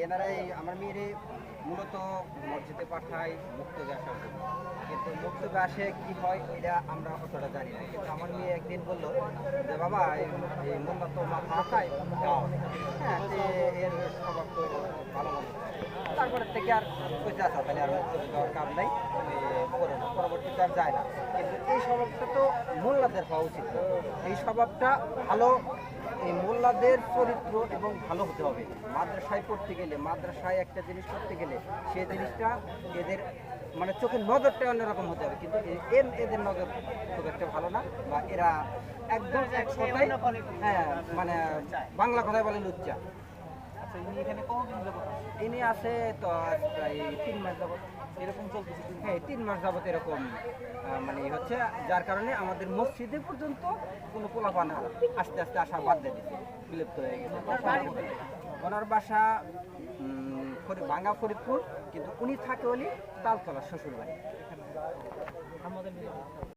এনারাই আমার মেয়েরে মূলত মসজিদে পাঠায় মুক্তবে আসার জন্য, কিন্তু মুক্তবে আসে কি হয় এটা আমরা অতটা জানি না। কিন্তু আমার মেয়ে একদিন বললো যে বাবা এই মোল্লা তো মাথা খায়, হ্যাঁ যে এর স্বভাব তো ভালো মন্দ। তারপরে থেকে আর কইতে আসা তাহলে আর মুক্তবে যাওয়ার কাজ নাই, করে না, পরবর্তীতে আর যায় না। কিন্তু এই স্বভাবটা তো মোল্লাদের হওয়া উচিত। এই স্বভাবটা ভালো, এই মোল্লাদের চরিত্র এবং ভালো হতে হবে। মাদ্রাসায় পড়তে গেলে, মাদ্রাসায় একটা জিনিস করতে গেলে সেই জিনিসটা এদের মানে চোখের নজরটা অন্যরকম হতে হবে। কিন্তু এদের নজর খুব একটা ভালো না, বা এরা একদম এক কথায়, হ্যাঁ মানে বাংলা কথায় বলে লুচ্চা। আচ্ছা, ইনি এখানে কতদিন যাবত আছেন? ইনি আছে তো আজ প্রায় 3 মাস যাবত। এরকম চলতেছে হ্যাঁ 3 মাস যাবত এরকম মানে হচ্ছে, যার কারণে আমাদের মসজিদে পর্যন্ত কোনো পোলাপান আস্তে আস্তে আসা বাদ দিয়ে দিচ্ছে, বিলুপ্ত হয়ে গেছে। ওনার বাসা ভাঙ্গা ফরিদপুর, কিন্তু উনি থাকে হলি তালতলা শ্বশুর বাড়ি। আমাদের